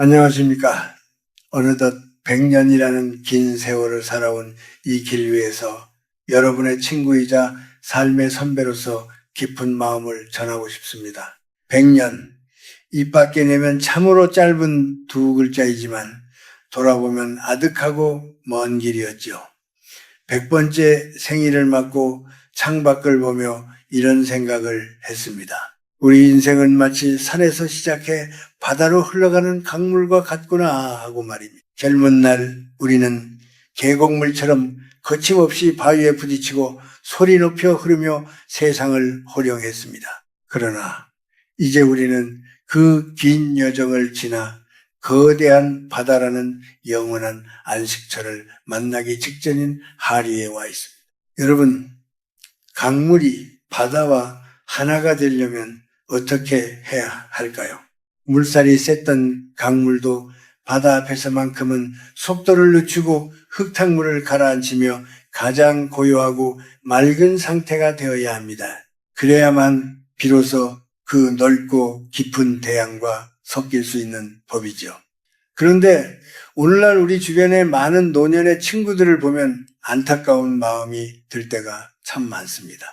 안녕하십니까. 어느덧 100년이라는 긴 세월을 살아온 이 길 위에서 여러분의 친구이자 삶의 선배로서 깊은 마음을 전하고 싶습니다. 100년, 입 밖에 내면 참으로 짧은 두 글자이지만 돌아보면 아득하고 먼 길이었죠. 100번째 생일을 맞고 창밖을 보며 이런 생각을 했습니다. 우리 인생은 마치 산에서 시작해 바다로 흘러가는 강물과 같구나 하고 말입니다. 젊은 날 우리는 계곡물처럼 거침없이 바위에 부딪히고 소리 높여 흐르며 세상을 호령했습니다. 그러나 이제 우리는 그 긴 여정을 지나 거대한 바다라는 영원한 안식처를 만나기 직전인 하류에 와 있습니다. 여러분, 강물이 바다와 하나가 되려면 어떻게 해야 할까요? 물살이 셌던 강물도 바다 앞에서만큼은 속도를 늦추고 흙탕물을 가라앉히며 가장 고요하고 맑은 상태가 되어야 합니다. 그래야만 비로소 그 넓고 깊은 대양과 섞일 수 있는 법이죠. 그런데 오늘날 우리 주변의 많은 노년의 친구들을 보면 안타까운 마음이 들 때가 참 많습니다.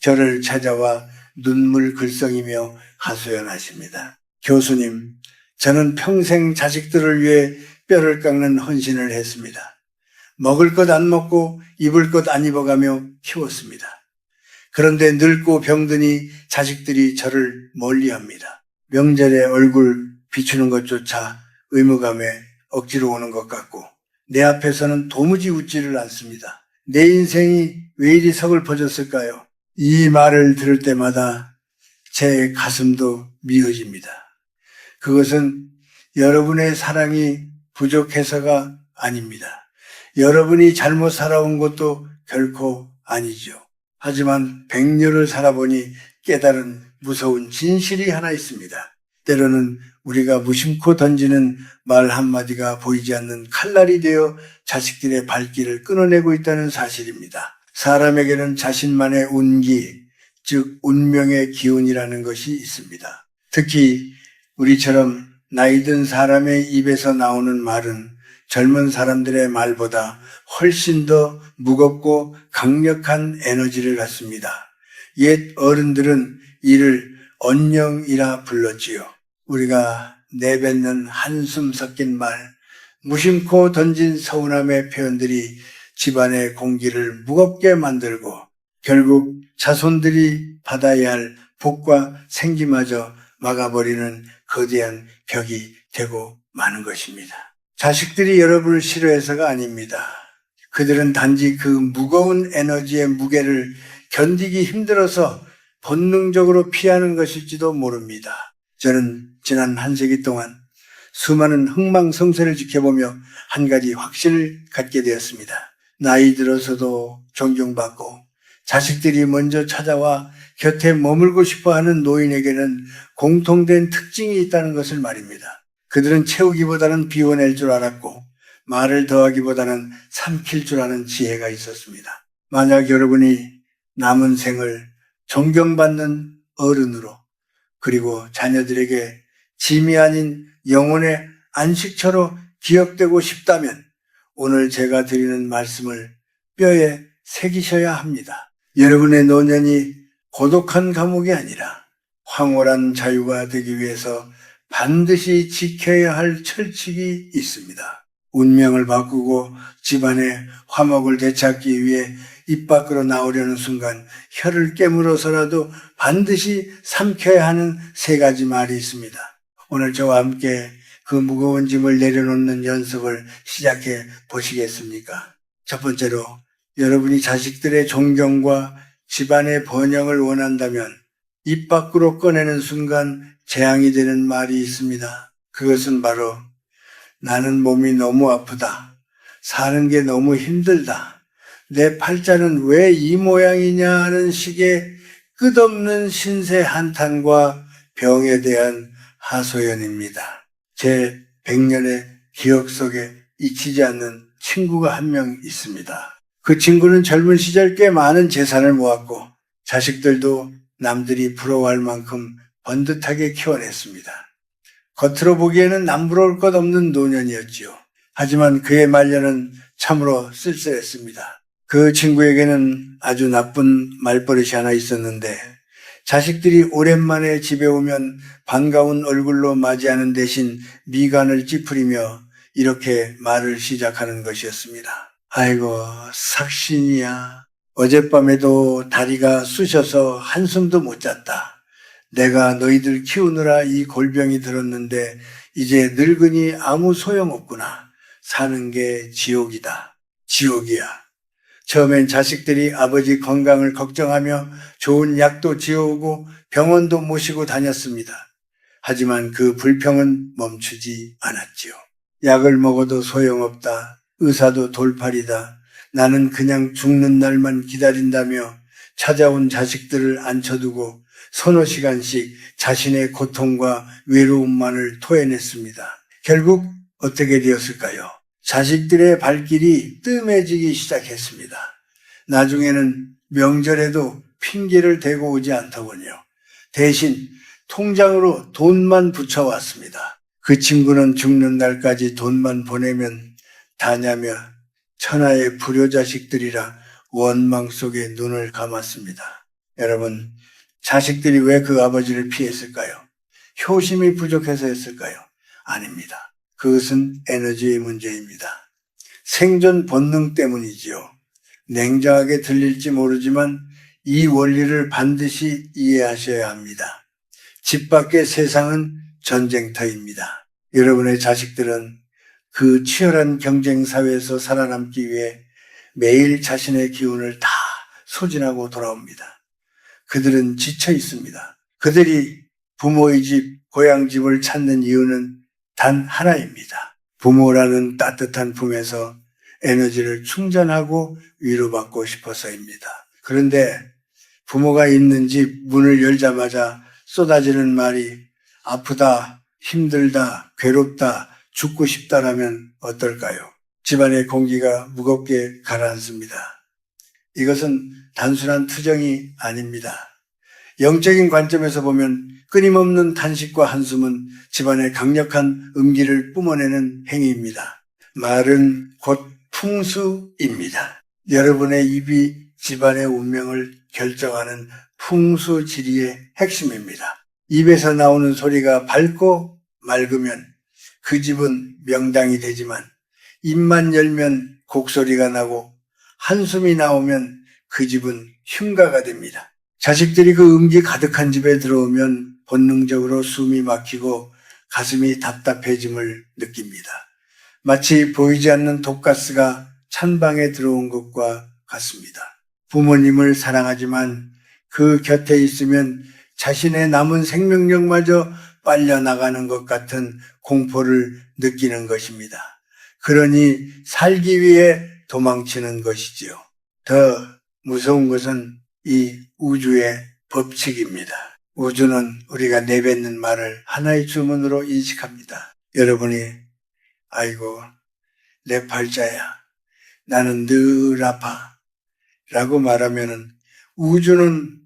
저를 찾아와 눈물 글썽이며 하소연하십니다. 교수님, 저는 평생 자식들을 위해 뼈를 깎는 헌신을 했습니다. 먹을 것 안 먹고 입을 것 안 입어가며 키웠습니다. 그런데 늙고 병드니 자식들이 저를 멀리합니다. 명절에 얼굴 비추는 것조차 의무감에 억지로 오는 것 같고 내 앞에서는 도무지 웃지를 않습니다. 내 인생이 왜 이리 서글퍼졌을까요? 이 말을 들을 때마다 제 가슴도 미어집니다. 그것은 여러분의 사랑이 부족해서가 아닙니다. 여러분이 잘못 살아온 것도 결코 아니죠. 하지만 100년을 살아보니 깨달은 무서운 진실이 하나 있습니다. 때로는 우리가 무심코 던지는 말 한마디가 보이지 않는 칼날이 되어 자식들의 발길을 끊어내고 있다는 사실입니다. 사람에게는 자신만의 운기, 즉 운명의 기운이라는 것이 있습니다. 특히 우리처럼 나이 든 사람의 입에서 나오는 말은 젊은 사람들의 말보다 훨씬 더 무겁고 강력한 에너지를 갖습니다. 옛 어른들은 이를 언령이라 불렀지요. 우리가 내뱉는 한숨 섞인 말, 무심코 던진 서운함의 표현들이 집안의 공기를 무겁게 만들고 결국 자손들이 받아야 할 복과 생기마저 막아버리는 거대한 벽이 되고 마는 것입니다. 자식들이 여러분을 싫어해서가 아닙니다. 그들은 단지 그 무거운 에너지의 무게를 견디기 힘들어서 본능적으로 피하는 것일지도 모릅니다. 저는 지난 한 세기 동안 수많은 흥망성쇠를 지켜보며 한 가지 확신을 갖게 되었습니다. 나이 들어서도 존경받고 자식들이 먼저 찾아와 곁에 머물고 싶어하는 노인에게는 공통된 특징이 있다는 것을 말입니다. 그들은 채우기보다는 비워낼 줄 알았고 말을 더하기보다는 삼킬 줄 아는 지혜가 있었습니다. 만약 여러분이 남은 생을 존경받는 어른으로 그리고 자녀들에게 짐이 아닌 영혼의 안식처로 기억되고 싶다면 오늘 제가 드리는 말씀을 뼈에 새기셔야 합니다. 여러분의 노년이 고독한 감옥이 아니라 황홀한 자유가 되기 위해서 반드시 지켜야 할 철칙이 있습니다. 운명을 바꾸고 집안의 화목을 되찾기 위해 입 밖으로 나오려는 순간 혀를 깨물어서라도 반드시 삼켜야 하는 세 가지 말이 있습니다. 오늘 저와 함께 그 무거운 짐을 내려놓는 연습을 시작해 보시겠습니까? 첫 번째로 여러분이 자식들의 존경과 집안의 번영을 원한다면 입 밖으로 꺼내는 순간 재앙이 되는 말이 있습니다. 그것은 바로 나는 몸이 너무 아프다. 사는 게 너무 힘들다. 내 팔자는 왜 이 모양이냐 하는 식의 끝없는 신세 한탄과 병에 대한 하소연입니다. 제 100년의 기억 속에 잊히지 않는 친구가 한 명 있습니다. 그 친구는 젊은 시절 꽤 많은 재산을 모았고 자식들도 남들이 부러워할 만큼 번듯하게 키워냈습니다. 겉으로 보기에는 남부러울 것 없는 노년이었지요. 하지만 그의 말년은 참으로 쓸쓸했습니다. 그 친구에게는 아주 나쁜 말버릇이 하나 있었는데 자식들이 오랜만에 집에 오면 반가운 얼굴로 맞이하는 대신 미간을 찌푸리며 이렇게 말을 시작하는 것이었습니다. 아이고 삭신이야. 어젯밤에도 다리가 쑤셔서 한숨도 못 잤다. 내가 너희들 키우느라 이 골병이 들었는데 이제 늙으니 아무 소용없구나. 사는 게 지옥이다. 지옥이야. 처음엔 자식들이 아버지 건강을 걱정하며 좋은 약도 지어오고 병원도 모시고 다녔습니다. 하지만 그 불평은 멈추지 않았지요. 약을 먹어도 소용없다. 의사도 돌팔이다. 나는 그냥 죽는 날만 기다린다며 찾아온 자식들을 앉혀두고 서너 시간씩 자신의 고통과 외로움만을 토해냈습니다. 결국 어떻게 되었을까요? 자식들의 발길이 뜸해지기 시작했습니다. 나중에는 명절에도 핑계를 대고 오지 않더군요. 대신 통장으로 돈만 붙여왔습니다. 그 친구는 죽는 날까지 돈만 보내면 다냐며 천하의 불효자식들이라 원망 속에 눈을 감았습니다. 여러분, 자식들이 왜 그 아버지를 피했을까요? 효심이 부족해서였을까요? 아닙니다. 그것은 에너지의 문제입니다. 생존 본능 때문이지요. 냉정하게 들릴지 모르지만 이 원리를 반드시 이해하셔야 합니다. 집 밖의 세상은 전쟁터입니다. 여러분의 자식들은 그 치열한 경쟁 사회에서 살아남기 위해 매일 자신의 기운을 다 소진하고 돌아옵니다. 그들은 지쳐 있습니다. 그들이 부모의 집, 고향 집을 찾는 이유는 단 하나입니다. 부모라는 따뜻한 품에서 에너지를 충전하고 위로받고 싶어서입니다. 그런데 부모가 있는 집 문을 열자마자 쏟아지는 말이 아프다, 힘들다, 괴롭다, 죽고 싶다라면 어떨까요? 집안의 공기가 무겁게 가라앉습니다. 이것은 단순한 투정이 아닙니다. 영적인 관점에서 보면 끊임없는 탄식과 한숨은 집안의 강력한 음기를 뿜어내는 행위입니다. 말은 곧 풍수입니다. 여러분의 입이 집안의 운명을 결정하는 풍수지리의 핵심입니다. 입에서 나오는 소리가 밝고 맑으면 그 집은 명당이 되지만 입만 열면 곡소리가 나고 한숨이 나오면 그 집은 흉가가 됩니다. 자식들이 그 음기 가득한 집에 들어오면 본능적으로 숨이 막히고 가슴이 답답해짐을 느낍니다. 마치 보이지 않는 독가스가 찬방에 들어온 것과 같습니다. 부모님을 사랑하지만 그 곁에 있으면 자신의 남은 생명력마저 빨려나가는 것 같은 공포를 느끼는 것입니다. 그러니 살기 위해 도망치는 것이지요. 더 무서운 것은 이 우주의 법칙입니다. 우주는 우리가 내뱉는 말을 하나의 주문으로 인식합니다. 여러분이 아이고 내 팔자야 나는 늘 아파 라고 말하면은 우주는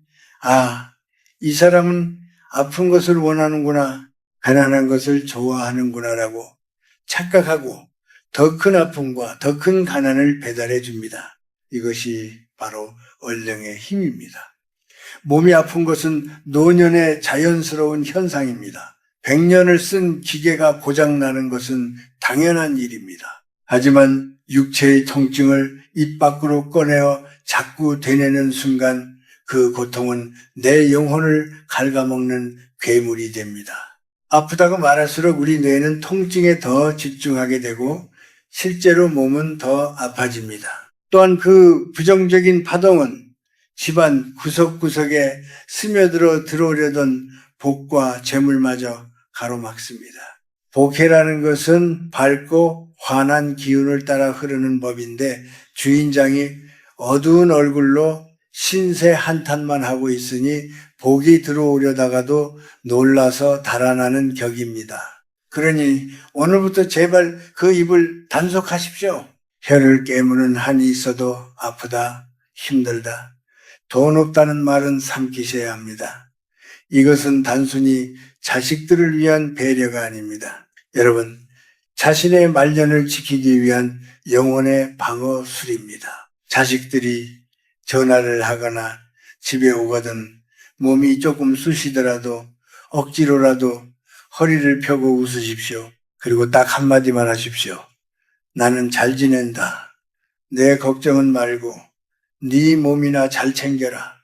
이 사람은 아픈 것을 원하는구나, 가난한 것을 좋아하는구나 라고 착각하고 더 큰 아픔과 더 큰 가난을 배달해 줍니다. 이것이 바로 얼령의 힘입니다. 몸이 아픈 것은 노년의 자연스러운 현상입니다. 100년을 쓴 기계가 고장나는 것은 당연한 일입니다. 하지만 육체의 통증을 입 밖으로 꺼내어 자꾸 되뇌는 순간 그 고통은 내 영혼을 갉아먹는 괴물이 됩니다. 아프다고 말할수록 우리 뇌는 통증에 더 집중하게 되고 실제로 몸은 더 아파집니다. 또한 그 부정적인 파동은 집안 구석구석에 스며들어 들어오려던 복과 재물마저 가로막습니다. 복해라는 것은 밝고 환한 기운을 따라 흐르는 법인데 주인장이 어두운 얼굴로 신세 한탄만 하고 있으니 복이 들어오려다가도 놀라서 달아나는 격입니다. 그러니 오늘부터 제발 그 입을 단속하십시오. 혀를 깨무는 한이 있어도 아프다, 힘들다. 돈 없다는 말은 삼키셔야 합니다. 이것은 단순히 자식들을 위한 배려가 아닙니다. 여러분, 자신의 말년을 지키기 위한 영혼의 방어술입니다. 자식들이 전화를 하거나 집에 오거든 몸이 조금 쑤시더라도 억지로라도 허리를 펴고 웃으십시오. 그리고 딱 한마디만 하십시오. 나는 잘 지낸다. 내 걱정은 말고 네 몸이나 잘 챙겨라.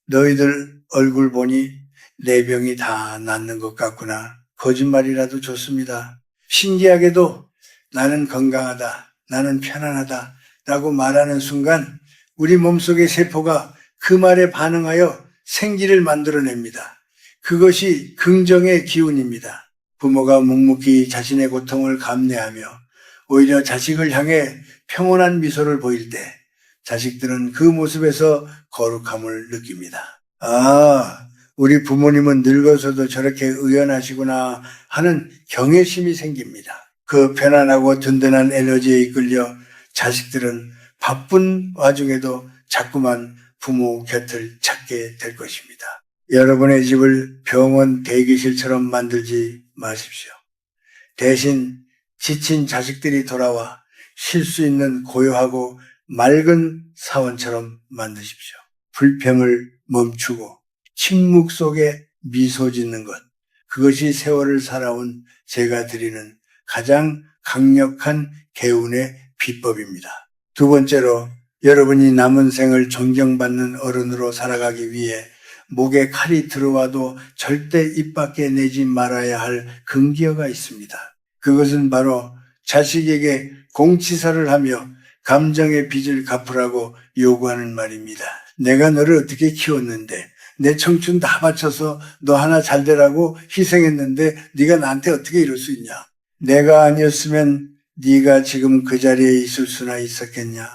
너희들 얼굴 보니 내 병이 다 낫는 것 같구나. 거짓말이라도 좋습니다. 신기하게도 나는 건강하다. 나는 편안하다. 라고 말하는 순간 우리 몸속의 세포가 그 말에 반응하여 생기를 만들어냅니다. 그것이 긍정의 기운입니다. 부모가 묵묵히 자신의 고통을 감내하며 오히려 자식을 향해 평온한 미소를 보일 때 자식들은 그 모습에서 거룩함을 느낍니다. 아, 우리 부모님은 늙어서도 저렇게 의연하시구나 하는 경외심이 생깁니다. 그 편안하고 든든한 에너지에 이끌려 자식들은 바쁜 와중에도 자꾸만 부모 곁을 찾게 될 것입니다. 여러분의 집을 병원 대기실처럼 만들지 마십시오. 대신 지친 자식들이 돌아와 쉴 수 있는 고요하고 맑은 사원처럼 만드십시오. 불평을 멈추고 침묵 속에 미소 짓는 것, 그것이 세월을 살아온 제가 드리는 가장 강력한 개운의 비법입니다. 두 번째로, 여러분이 남은 생을 존경받는 어른으로 살아가기 위해 목에 칼이 들어와도 절대 입 밖에 내지 말아야 할 금기어가 있습니다. 그것은 바로 자식에게 공치사를 하며 감정의 빚을 갚으라고 요구하는 말입니다. 내가 너를 어떻게 키웠는데, 내 청춘 다 바쳐서 너 하나 잘 되라고 희생했는데 네가 나한테 어떻게 이럴 수 있냐? 내가 아니었으면 네가 지금 그 자리에 있을 수나 있었겠냐?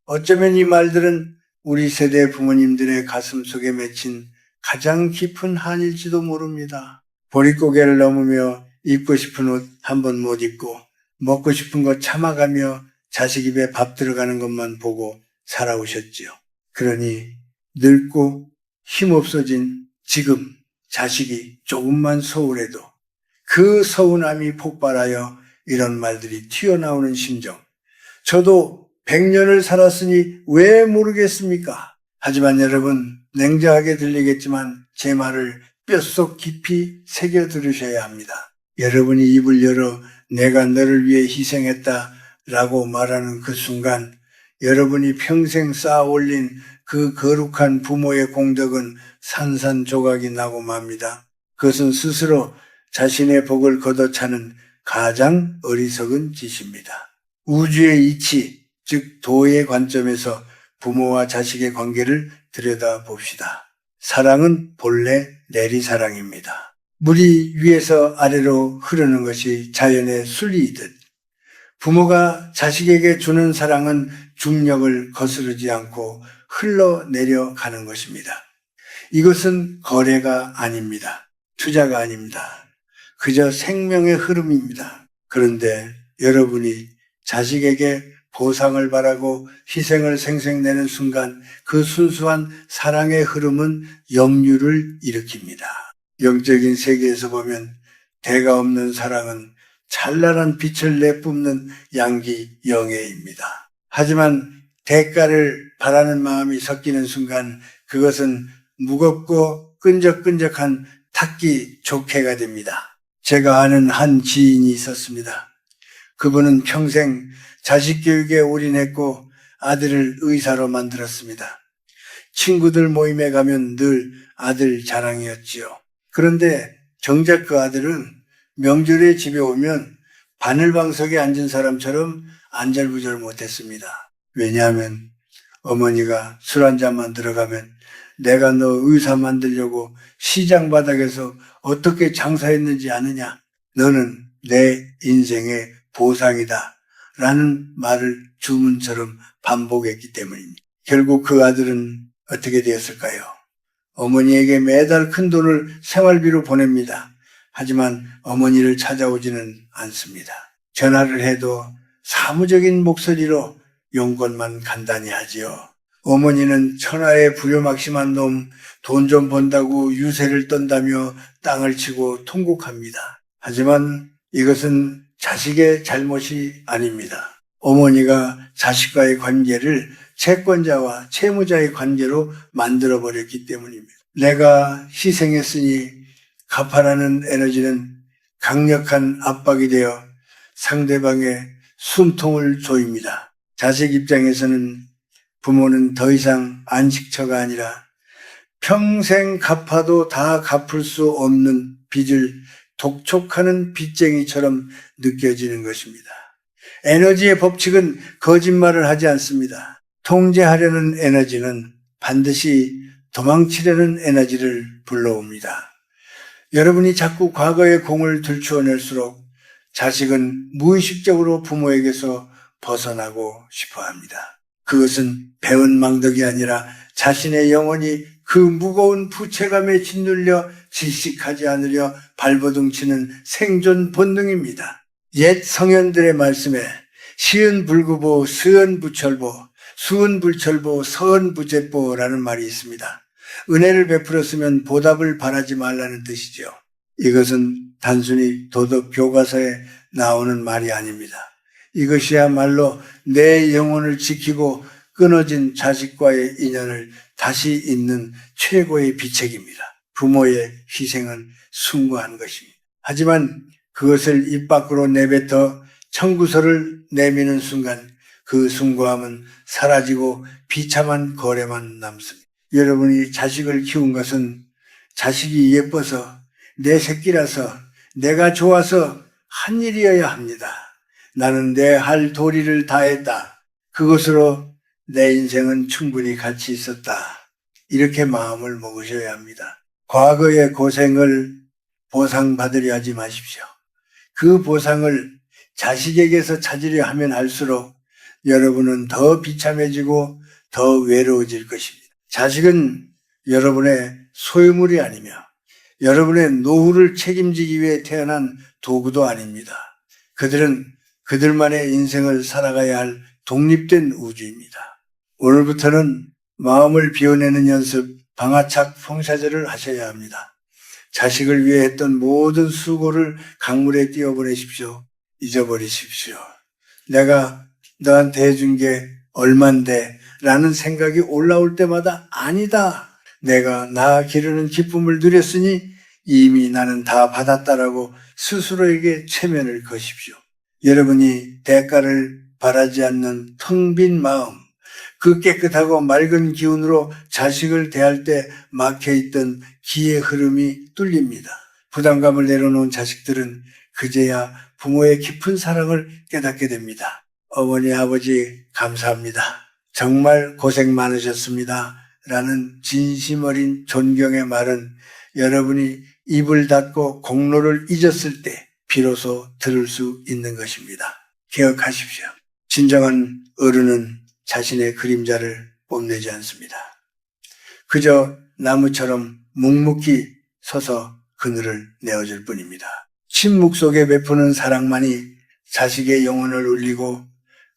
어쩌면 이 말들은 우리 세대 부모님들의 가슴 속에 맺힌 가장 깊은 한일지도 모릅니다. 보릿고개를 넘으며 입고 싶은 옷 한 번 못 입고 먹고 싶은 거 참아가며 자식 입에 밥 들어가는 것만 보고 살아오셨지요. 그러니 늙고 힘없어진 지금 자식이 조금만 소홀해도 그 서운함이 폭발하여 이런 말들이 튀어나오는 심정. 저도 100년을 살았으니 왜 모르겠습니까? 하지만 여러분, 냉정하게 들리겠지만 제 말을 뼛속 깊이 새겨 들으셔야 합니다. 여러분이 입을 열어 내가 너를 위해 희생했다 라고 말하는 그 순간 여러분이 평생 쌓아 올린 그 거룩한 부모의 공덕은 산산조각이 나고 맙니다. 그것은 스스로 자신의 복을 걷어차는 가장 어리석은 짓입니다. 우주의 이치, 즉 도의 관점에서 부모와 자식의 관계를 들여다봅시다. 사랑은 본래 내리사랑입니다. 물이 위에서 아래로 흐르는 것이 자연의 순리이듯 부모가 자식에게 주는 사랑은 중력을 거스르지 않고 흘러내려가는 것입니다. 이것은 거래가 아닙니다. 투자가 아닙니다. 그저 생명의 흐름입니다. 그런데 여러분이 자식에게 보상을 바라고 희생을 생색내는 순간 그 순수한 사랑의 흐름은 역류를 일으킵니다. 영적인 세계에서 보면 대가 없는 사랑은 찬란한 빛을 내뿜는 양기 영예입니다. 하지만 대가를 바라는 마음이 섞이는 순간 그것은 무겁고 끈적끈적한 탁기 족해가 됩니다. 제가 아는 한 지인이 있었습니다. 그분은 평생 자식 교육에 올인했고 아들을 의사로 만들었습니다. 친구들 모임에 가면 늘 아들 자랑이었지요. 그런데 정작 그 아들은 명절에 집에 오면 바늘방석에 앉은 사람처럼 안절부절 못했습니다. 왜냐하면 어머니가 술 한 잔만 들어가면 내가 너 의사 만들려고 시장 바닥에서 어떻게 장사했는지 아느냐? 너는 내 인생의 보상이다. 라는 말을 주문처럼 반복했기 때문입니다. 결국 그 아들은 어떻게 되었을까요? 어머니에게 매달 큰 돈을 생활비로 보냅니다. 하지만 어머니를 찾아오지는 않습니다. 전화를 해도 사무적인 목소리로 용건만 간단히 하지요. 어머니는 천하의 부요막심한 놈, 돈 좀 번다고 유세를 떤다며 땅을 치고 통곡합니다. 하지만 이것은 자식의 잘못이 아닙니다. 어머니가 자식과의 관계를 채권자와 채무자의 관계로 만들어버렸기 때문입니다. 내가 희생했으니 갚아라는 에너지는 강력한 압박이 되어 상대방의 숨통을 조입니다. 자식 입장에서는 부모는 더 이상 안식처가 아니라 평생 갚아도 다 갚을 수 없는 빚을 독촉하는 빚쟁이처럼 느껴지는 것입니다. 에너지의 법칙은 거짓말을 하지 않습니다. 통제하려는 에너지는 반드시 도망치려는 에너지를 불러옵니다. 여러분이 자꾸 과거의 공을 들추어낼수록 자식은 무의식적으로 부모에게서 벗어나고 싶어 합니다. 그것은 배은망덕이 아니라 자신의 영혼이 그 무거운 부채감에 짓눌려 질식하지 않으려 발버둥치는 생존 본능입니다. 옛 성현들의 말씀에 시은불구보, 스은부철보, 수은불철보, 서은부제보라는 말이 있습니다. 은혜를 베풀었으면 보답을 바라지 말라는 뜻이죠. 이것은 단순히 도덕 교과서에 나오는 말이 아닙니다. 이것이야말로 내 영혼을 지키고 끊어진 자식과의 인연을 다시 잇는 최고의 비책입니다. 부모의 희생은 숭고한 것입니다. 하지만 그것을 입 밖으로 내뱉어 청구서를 내미는 순간 그 숭고함은 사라지고 비참한 거래만 남습니다. 여러분이 자식을 키운 것은 자식이 예뻐서 내 새끼라서 내가 좋아서 한 일이어야 합니다. 나는 내 할 도리를 다했다. 그것으로 내 인생은 충분히 가치 있었다. 이렇게 마음을 먹으셔야 합니다. 과거의 고생을 보상받으려 하지 마십시오. 그 보상을 자식에게서 찾으려 하면 할수록 여러분은 더 비참해지고 더 외로워질 것입니다. 자식은 여러분의 소유물이 아니며 여러분의 노후를 책임지기 위해 태어난 도구도 아닙니다. 그들은 그들만의 인생을 살아가야 할 독립된 우주입니다. 오늘부터는 마음을 비워내는 연습, 방아착 봉사절을 하셔야 합니다. 자식을 위해 했던 모든 수고를 강물에 띄워보내십시오. 잊어버리십시오. 내가 너한테 해준 게 얼만데 라는 생각이 올라올 때마다 아니다. 내가 나 기르는 기쁨을 누렸으니 이미 나는 다 받았다라고 스스로에게 체면을 거십시오. 여러분이 대가를 바라지 않는 텅 빈 마음, 그 깨끗하고 맑은 기운으로 자식을 대할 때 막혀있던 기의 흐름이 뚫립니다. 부담감을 내려놓은 자식들은 그제야 부모의 깊은 사랑을 깨닫게 됩니다. 어머니, 아버지 감사합니다. 정말 고생 많으셨습니다. 라는 진심 어린 존경의 말은 여러분이 입을 닫고 공로를 잊었을 때 비로소 들을 수 있는 것입니다. 기억하십시오. 진정한 어른은 자신의 그림자를 뽐내지 않습니다. 그저 나무처럼 묵묵히 서서 그늘을 내어줄 뿐입니다. 침묵 속에 베푸는 사랑만이 자식의 영혼을 울리고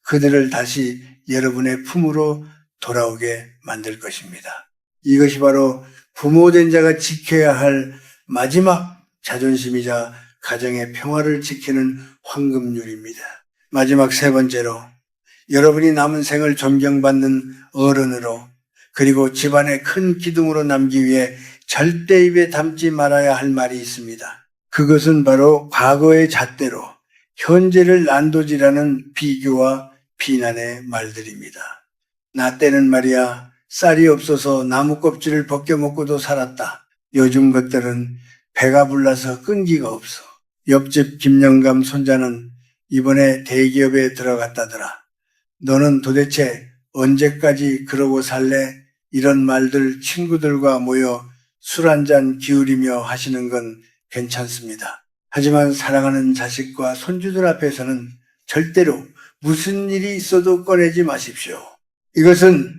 그들을 다시 여러분의 품으로 돌아오게 만들 것입니다. 이것이 바로 부모된 자가 지켜야 할 마지막 자존심이자 가정의 평화를 지키는 황금률입니다. 마지막 세 번째로 여러분이 남은 생을 존경받는 어른으로 그리고 집안의 큰 기둥으로 남기 위해 절대 입에 담지 말아야 할 말이 있습니다. 그것은 바로 과거의 잣대로 현재를 난도질하는 비교와 비난의 말들입니다. 나 때는 말이야 쌀이 없어서 나무 껍질을 벗겨 먹고도 살았다. 요즘 것들은 배가 불러서 끈기가 없어. 옆집 김영감 손자는 이번에 대기업에 들어갔다더라. 너는 도대체 언제까지 그러고 살래? 이런 말들 친구들과 모여 술 한잔 기울이며 하시는 건 괜찮습니다. 하지만 사랑하는 자식과 손주들 앞에서는 절대로 무슨 일이 있어도 꺼내지 마십시오. 이것은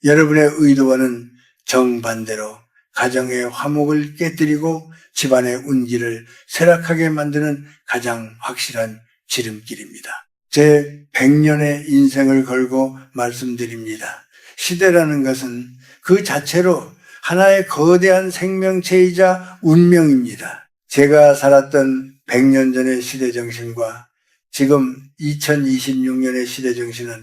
여러분의 의도와는 정반대로 가정의 화목을 깨뜨리고 집안의 운기를 쇠락하게 만드는 가장 확실한 지름길입니다. 제 100년의 인생을 걸고 말씀드립니다. 시대라는 것은 그 자체로 하나의 거대한 생명체이자 운명입니다. 제가 살았던 100년 전의 시대정신과 지금 2026년의 시대정신은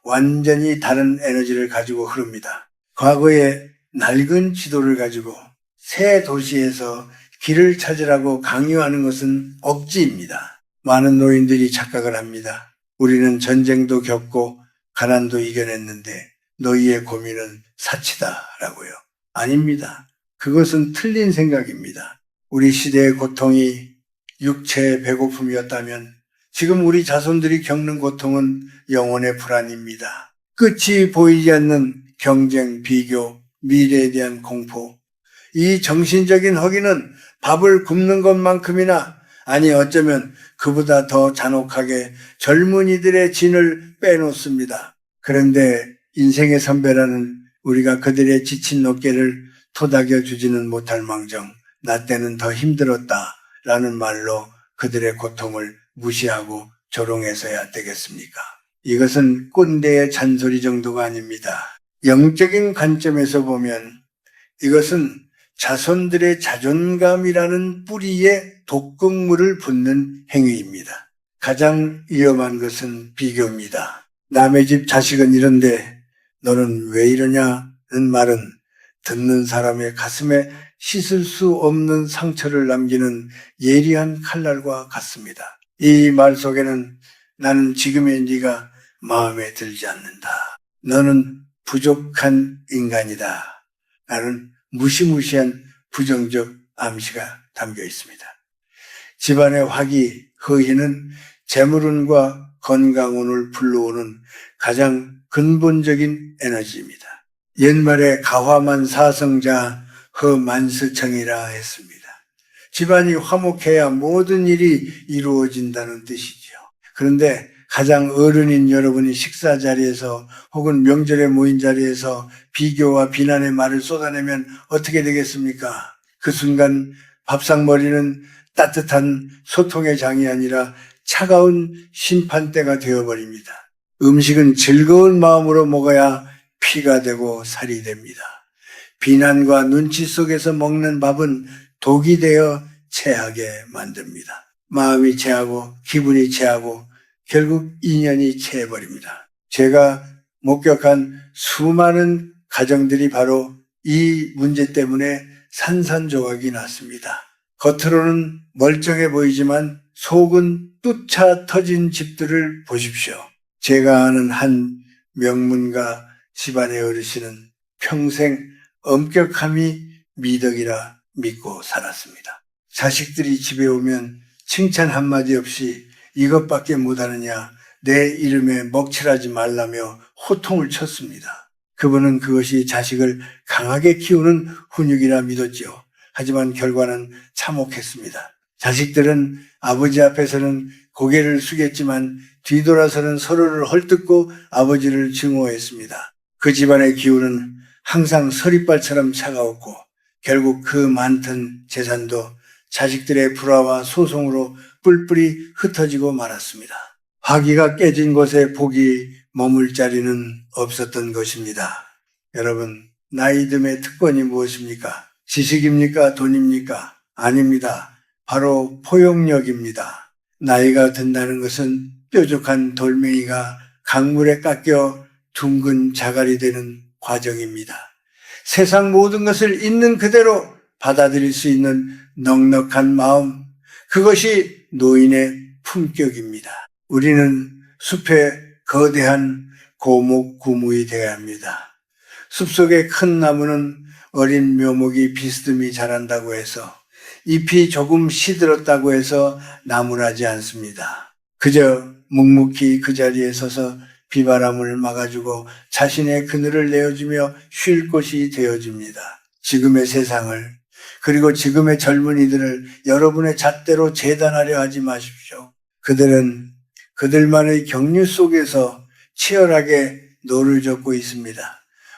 완전히 다른 에너지를 가지고 흐릅니다. 과거에 낡은 지도를 가지고 새 도시에서 길을 찾으라고 강요하는 것은 억지입니다. 많은 노인들이 착각을 합니다. 우리는 전쟁도 겪고 가난도 이겨냈는데 너희의 고민은 사치다라고요. 아닙니다. 그것은 틀린 생각입니다. 우리 시대의 고통이 육체의 배고픔이었다면 지금 우리 자손들이 겪는 고통은 영혼의 불안입니다. 끝이 보이지 않는 경쟁, 비교, 미래에 대한 공포. 이 정신적인 허기는 밥을 굶는 것만큼이나 아니 어쩌면 그보다 더 잔혹하게 젊은이들의 진을 빼놓습니다. 그런데 인생의 선배라는 우리가 그들의 지친 어깨를 토닥여 주지는 못할 망정 나 때는 더 힘들었다라는 말로 그들의 고통을 무시하고 조롱해서야 되겠습니까? 이것은 꼰대의 잔소리 정도가 아닙니다. 영적인 관점에서 보면 이것은 자손들의 자존감이라는 뿌리에 독극물을 붓는 행위입니다. 가장 위험한 것은 비교입니다. 남의 집 자식은 이런데 너는 왜 이러냐는 말은 듣는 사람의 가슴에 씻을 수 없는 상처를 남기는 예리한 칼날과 같습니다. 이 말 속에는 나는 지금의 네가 마음에 들지 않는다. 너는 부족한 인간이다. 라는 무시무시한 부정적 암시가 담겨 있습니다. 집안의 화기, 허희는 재물운과 건강운을 불러오는 가장 근본적인 에너지입니다. 옛말에 가화만 사성자 허만스청이라 했습니다. 집안이 화목해야 모든 일이 이루어진다는 뜻이죠. 그런데 가장 어른인 여러분이 식사 자리에서 혹은 명절에 모인 자리에서 비교와 비난의 말을 쏟아내면 어떻게 되겠습니까? 그 순간 밥상머리는 따뜻한 소통의 장이 아니라 차가운 심판대가 되어버립니다. 음식은 즐거운 마음으로 먹어야 피가 되고 살이 됩니다. 비난과 눈치 속에서 먹는 밥은 독이 되어 체하게 만듭니다. 마음이 체하고 기분이 체하고 결국 인연이 체해버립니다. 제가 목격한 수많은 가정들이 바로 이 문제 때문에 산산조각이 났습니다. 겉으로는 멀쩡해 보이지만 속은 뚝차 터진 집들을 보십시오. 제가 아는 한 명문가 집안의 어르신은 평생 엄격함이 미덕이라 믿고 살았습니다. 자식들이 집에 오면 칭찬 한마디 없이 이것밖에 못하느냐, 내 이름에 먹칠하지 말라며 호통을 쳤습니다. 그분은 그것이 자식을 강하게 키우는 훈육이라 믿었지요. 하지만 결과는 참혹했습니다. 자식들은 아버지 앞에서는 고개를 숙였지만 뒤돌아서는 서로를 헐뜯고 아버지를 증오했습니다. 그 집안의 기운은 항상 서리발처럼 차가웠고 결국 그 많던 재산도 자식들의 불화와 소송으로 뿔뿔이 흩어지고 말았습니다. 화기가 깨진 곳에 복이 머물 자리는 없었던 것입니다. 여러분, 나이듦의 특권이 무엇입니까? 지식입니까? 돈입니까? 아닙니다. 바로 포용력입니다. 나이가 든다는 것은 뾰족한 돌멩이가 강물에 깎여 둥근 자갈이 되는 과정입니다. 세상 모든 것을 있는 그대로 받아들일 수 있는 넉넉한 마음, 그것이 노인의 품격입니다. 우리는 숲의 거대한 고목구무이 되어야 합니다. 숲속의 큰 나무는 어린 묘목이 비스듬히 자란다고 해서 잎이 조금 시들었다고 해서 나무라지 않습니다. 그저 묵묵히 그 자리에 서서 비바람을 막아주고 자신의 그늘을 내어주며 쉴 곳이 되어줍니다. 지금의 세상을 그리고 지금의 젊은이들을 여러분의 잣대로 재단하려 하지 마십시오. 그들은 그들만의 경륜 속에서 치열하게 노를 젓고 있습니다.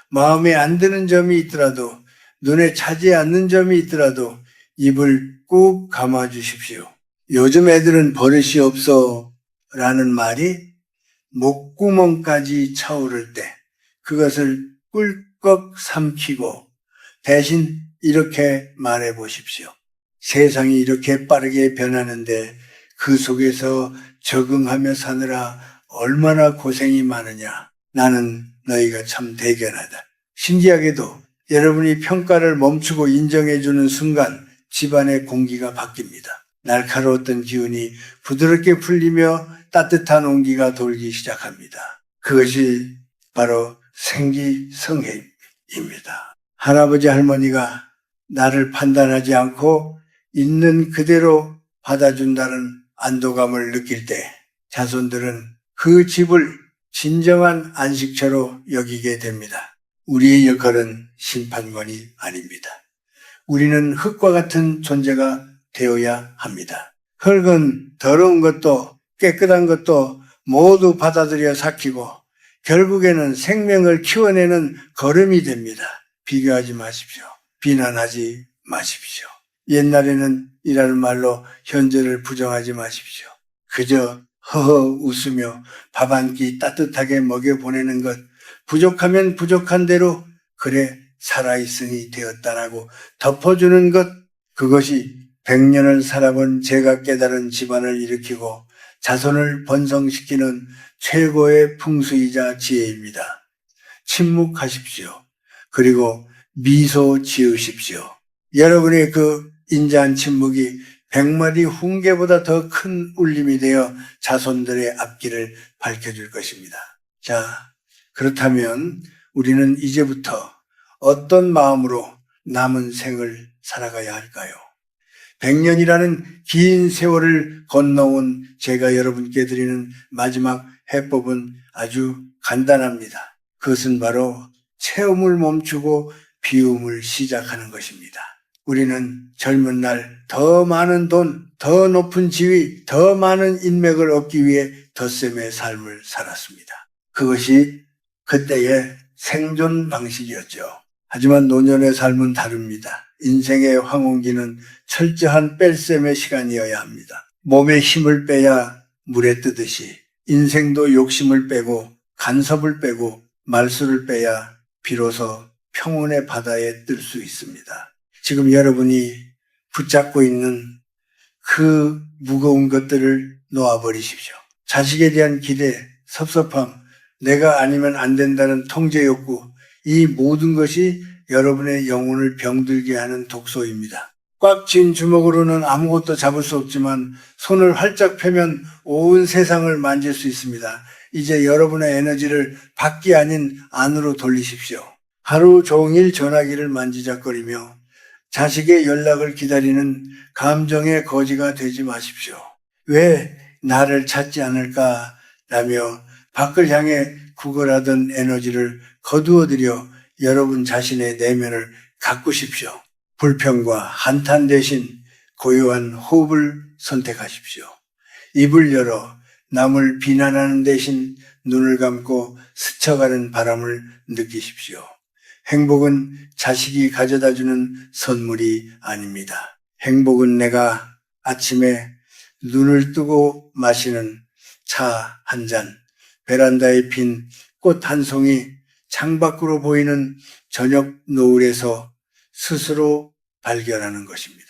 마음에 안 드는 점이 있더라도 눈에 차지 않는 점이 있더라도 입을 꾹 감아 주십시오. 요즘 애들은 버릇이 없어 라는 말이 목구멍까지 차오를 때 그것을 꿀꺽 삼키고 대신 이렇게 말해 보십시오. 세상이 이렇게 빠르게 변하는데 그 속에서 적응하며 사느라 얼마나 고생이 많으냐. 나는 너희가 참 대견하다. 신기하게도 여러분이 평가를 멈추고 인정해주는 순간 집안의 공기가 바뀝니다. 날카로웠던 기운이 부드럽게 풀리며 따뜻한 온기가 돌기 시작합니다. 그것이 바로 생기성회입니다. 할아버지 할머니가 나를 판단하지 않고 있는 그대로 받아준다는 안도감을 느낄 때 자손들은 그 집을 진정한 안식처로 여기게 됩니다. 우리의 역할은 심판관이 아닙니다. 우리는 흙과 같은 존재가 되어야 합니다. 흙은 더러운 것도 깨끗한 것도 모두 받아들여 삭히고 결국에는 생명을 키워내는 거름이 됩니다. 비교하지 마십시오. 비난하지 마십시오. 옛날에는 이라는 말로 현재를 부정하지 마십시오. 그저 허허 웃으며 밥 한 끼 따뜻하게 먹여보내는 것, 부족하면 부족한 대로 그래 살아있으니 되었다라고 덮어주는 것, 그것이 100년을 살아본 제가 깨달은 집안을 일으키고 자손을 번성시키는 최고의 풍수이자 지혜입니다. 침묵하십시오. 그리고 미소 지으십시오. 여러분의 그 인자한 침묵이 100마리 훈계보다 더 큰 울림이 되어 자손들의 앞길을 밝혀줄 것입니다. 자, 그렇다면 우리는 이제부터 어떤 마음으로 남은 생을 살아가야 할까요? 100년이라는 긴 세월을 건너온 제가 여러분께 드리는 마지막 해법은 아주 간단합니다. 그것은 바로 체험을 멈추고 비움을 시작하는 것입니다. 우리는 젊은 날 더 많은 돈, 더 높은 지위, 더 많은 인맥을 얻기 위해 덧셈의 삶을 살았습니다. 그것이 그때의 생존 방식이었죠. 하지만 노년의 삶은 다릅니다. 인생의 황혼기는 철저한 뺄셈의 시간이어야 합니다. 몸에 힘을 빼야 물에 뜨듯이 인생도 욕심을 빼고 간섭을 빼고 말수를 빼야 비로소 평온의 바다에 뜰 수 있습니다. 지금 여러분이 붙잡고 있는 그 무거운 것들을 놓아버리십시오. 자식에 대한 기대, 섭섭함, 내가 아니면 안 된다는 통제 욕구, 이 모든 것이 여러분의 영혼을 병들게 하는 독소입니다. 꽉 쥔 주먹으로는 아무것도 잡을 수 없지만 손을 활짝 펴면 온 세상을 만질 수 있습니다. 이제 여러분의 에너지를 밖이 아닌 안으로 돌리십시오. 하루 종일 전화기를 만지작거리며 자식의 연락을 기다리는 감정의 거지가 되지 마십시오. 왜 나를 찾지 않을까라며 밖을 향해 구걸하던 에너지를 거두어들여 여러분 자신의 내면을 가꾸십시오. 불평과 한탄 대신 고요한 호흡을 선택하십시오. 입을 열어 남을 비난하는 대신 눈을 감고 스쳐가는 바람을 느끼십시오. 행복은 자식이 가져다주는 선물이 아닙니다. 행복은 내가 아침에 눈을 뜨고 마시는 차 한 잔, 베란다에 핀 꽃 한 송이, 창밖으로 보이는 저녁 노을에서 스스로 발견하는 것입니다.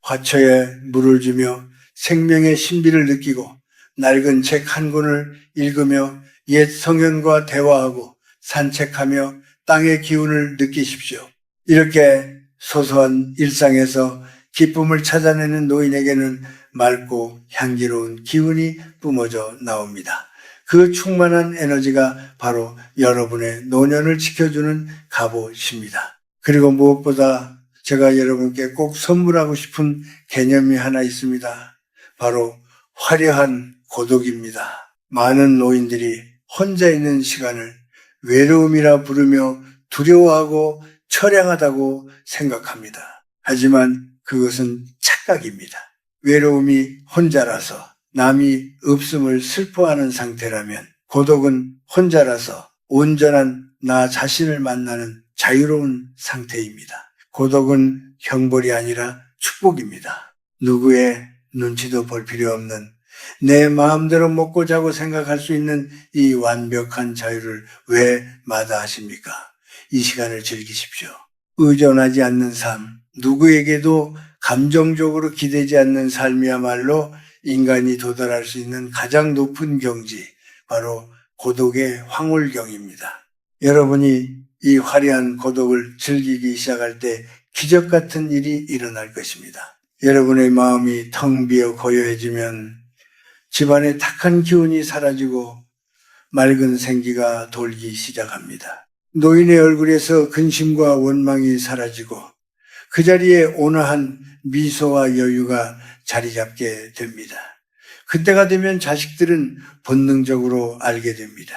화초에 물을 주며 생명의 신비를 느끼고 낡은 책 한 권을 읽으며 옛 성현과 대화하고 산책하며 땅의 기운을 느끼십시오. 이렇게 소소한 일상에서 기쁨을 찾아내는 노인에게는 맑고 향기로운 기운이 뿜어져 나옵니다. 그 충만한 에너지가 바로 여러분의 노년을 지켜주는 갑옷입니다. 그리고 무엇보다 제가 여러분께 꼭 선물하고 싶은 개념이 하나 있습니다. 바로 화려한 고독입니다. 많은 노인들이 혼자 있는 시간을 외로움이라 부르며 두려워하고 처량하다고 생각합니다. 하지만 그것은 착각입니다. 외로움이 혼자라서 남이 없음을 슬퍼하는 상태라면 고독은 혼자라서 온전한 나 자신을 만나는 자유로운 상태입니다. 고독은 형벌이 아니라 축복입니다. 누구의 눈치도 볼 필요 없는 내 마음대로 먹고 자고 생각할 수 있는 이 완벽한 자유를 왜 마다하십니까? 이 시간을 즐기십시오. 의존하지 않는 삶, 누구에게도 감정적으로 기대지 않는 삶이야말로 인간이 도달할 수 있는 가장 높은 경지, 바로 고독의 황홀경입니다. 여러분이 이 화려한 고독을 즐기기 시작할 때 기적 같은 일이 일어날 것입니다. 여러분의 마음이 텅 비어 고요해지면 집안의 탁한 기운이 사라지고 맑은 생기가 돌기 시작합니다. 노인의 얼굴에서 근심과 원망이 사라지고 그 자리에 온화한 미소와 여유가 자리 잡게 됩니다. 그때가 되면 자식들은 본능적으로 알게 됩니다.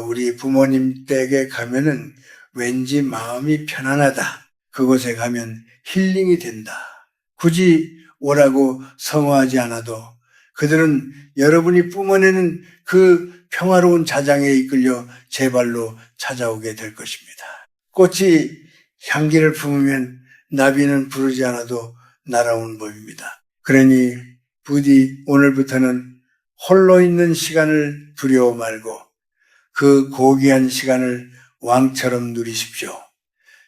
우리 부모님 댁에 가면은 왠지 마음이 편안하다. 그곳에 가면 힐링이 된다. 굳이 오라고 성화하지 않아도 그들은 여러분이 뿜어내는 그 평화로운 자장에 이끌려 제 발로 찾아오게 될 것입니다. 꽃이 향기를 품으면 나비는 부르지 않아도 날아오는 법입니다. 그러니 부디 오늘부터는 홀로 있는 시간을 두려워 말고 그 고귀한 시간을 왕처럼 누리십시오.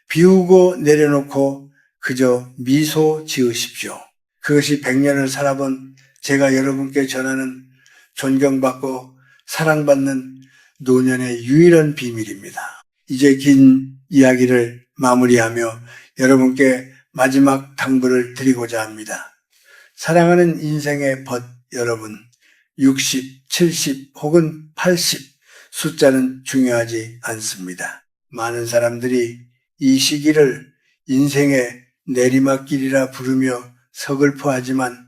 비우고 내려놓고 그저 미소 지으십시오. 그것이 100년을 살아본 제가 여러분께 전하는 존경받고 사랑받는 노년의 유일한 비밀입니다. 이제 긴 이야기를 마무리하며 여러분께 마지막 당부를 드리고자 합니다. 사랑하는 인생의 벗 여러분, 60, 70 혹은 80 숫자는 중요하지 않습니다. 많은 사람들이 이 시기를 인생의 내리막길이라 부르며 서글퍼하지만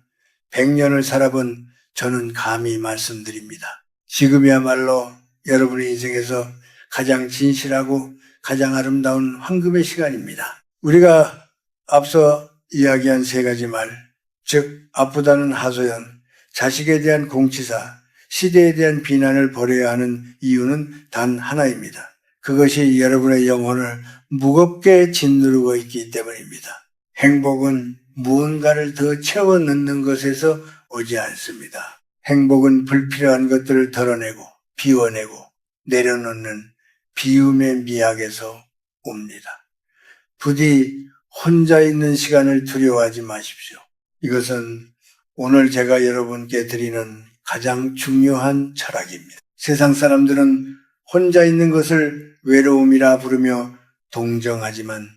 100년을 살아본 저는 감히 말씀드립니다. 지금이야말로 여러분의 인생에서 가장 진실하고 가장 아름다운 황금의 시간입니다. 우리가 앞서 이야기한 3가지 말, 즉 아프다는 하소연, 자식에 대한 공치사, 시대에 대한 비난을 버려야 하는 이유는 단 하나입니다. 그것이 여러분의 영혼을 무겁게 짓누르고 있기 때문입니다. 행복은 무언가를 더 채워 넣는 것에서 오지 않습니다. 행복은 불필요한 것들을 덜어내고 비워내고 내려놓는 비움의 미학에서 옵니다. 부디 혼자 있는 시간을 두려워하지 마십시오. 이것은 오늘 제가 여러분께 드리는 가장 중요한 철학입니다. 세상 사람들은 혼자 있는 것을 외로움이라 부르며 동정하지만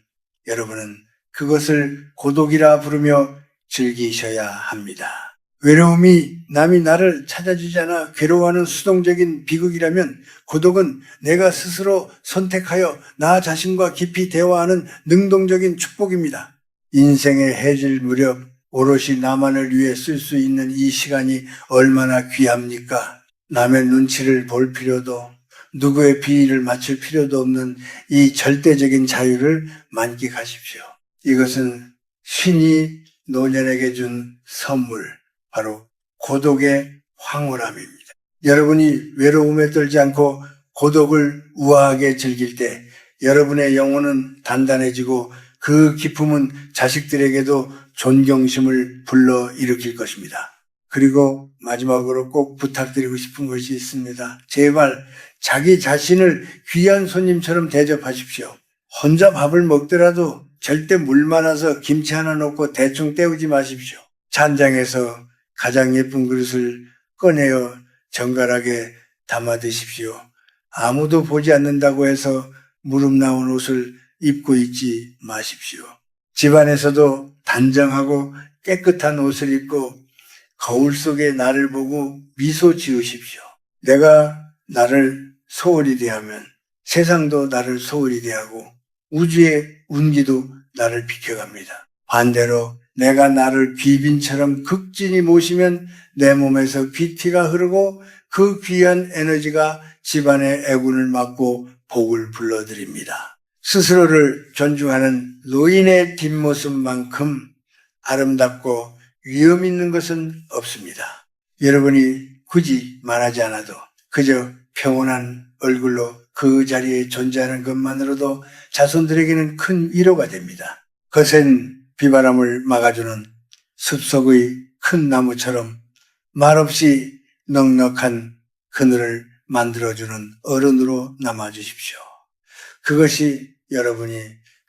여러분은 그것을 고독이라 부르며 즐기셔야 합니다. 외로움이 남이 나를 찾아주지 않아 괴로워하는 수동적인 비극이라면 고독은 내가 스스로 선택하여 나 자신과 깊이 대화하는 능동적인 축복입니다. 인생의 해질 무렵 오롯이 나만을 위해 쓸 수 있는 이 시간이 얼마나 귀합니까? 남의 눈치를 볼 필요도 누구의 비위를 맞출 필요도 없는 이 절대적인 자유를 만끽하십시오. 이것은 신이 노년에게 준 선물, 바로 고독의 황홀함입니다. 여러분이 외로움에 떨지 않고 고독을 우아하게 즐길 때 여러분의 영혼은 단단해지고 그 기품은 자식들에게도 존경심을 불러일으킬 것입니다. 그리고 마지막으로 꼭 부탁드리고 싶은 것이 있습니다. 제발 자기 자신을 귀한 손님처럼 대접하십시오. 혼자 밥을 먹더라도 절대 물 많아서 김치 하나 넣고 대충 때우지 마십시오. 찬장에서 가장 예쁜 그릇을 꺼내어 정갈하게 담아 드십시오. 아무도 보지 않는다고 해서 무릎 나온 옷을 입고 있지 마십시오. 집안에서도 단정하고 깨끗한 옷을 입고 거울 속에 나를 보고 미소 지으십시오. 내가 나를 소홀히 대하면 세상도 나를 소홀히 대하고 우주의 운기도 나를 비켜갑니다. 반대로 내가 나를 귀빈처럼 극진히 모시면 내 몸에서 귀티가 흐르고 그 귀한 에너지가 집안의 애군을 막고 복을 불러드립니다. 스스로를 존중하는 노인의 뒷모습만큼 아름답고 위험 있는 것은 없습니다. 여러분이 굳이 말하지 않아도 그저 평온한 얼굴로 그 자리에 존재하는 것만으로도 자손들에게는 큰 위로가 됩니다. 거센 비바람을 막아주는 숲속의 큰 나무처럼 말없이 넉넉한 그늘을 만들어주는 어른으로 남아주십시오. 그것이 여러분이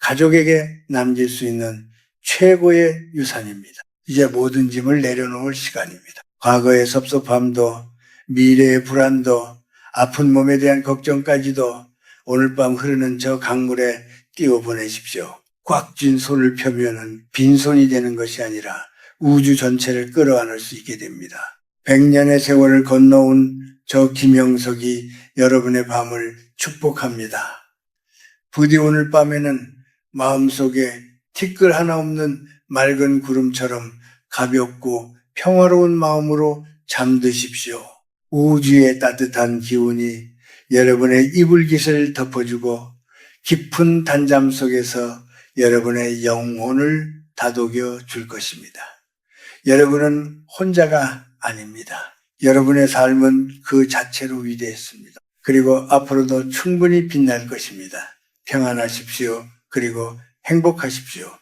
가족에게 남길 수 있는 최고의 유산입니다. 이제 모든 짐을 내려놓을 시간입니다. 과거의 섭섭함도, 미래의 불안도, 아픈 몸에 대한 걱정까지도 오늘 밤 흐르는 저 강물에 띄워보내십시오. 꽉 쥔 손을 펴면은 빈손이 되는 것이 아니라 우주 전체를 끌어안을 수 있게 됩니다. 100년의 세월을 건너온 저 김영석이 여러분의 밤을 축복합니다. 부디 오늘 밤에는 마음속에 티끌 하나 없는 맑은 구름처럼 가볍고 평화로운 마음으로 잠드십시오. 우주의 따뜻한 기운이 여러분의 이불깃을 덮어주고 깊은 단잠 속에서 여러분의 영혼을 다독여 줄 것입니다. 여러분은 혼자가 아닙니다. 여러분의 삶은 그 자체로 위대했습니다. 그리고 앞으로도 충분히 빛날 것입니다. 평안하십시오. 그리고 행복하십시오.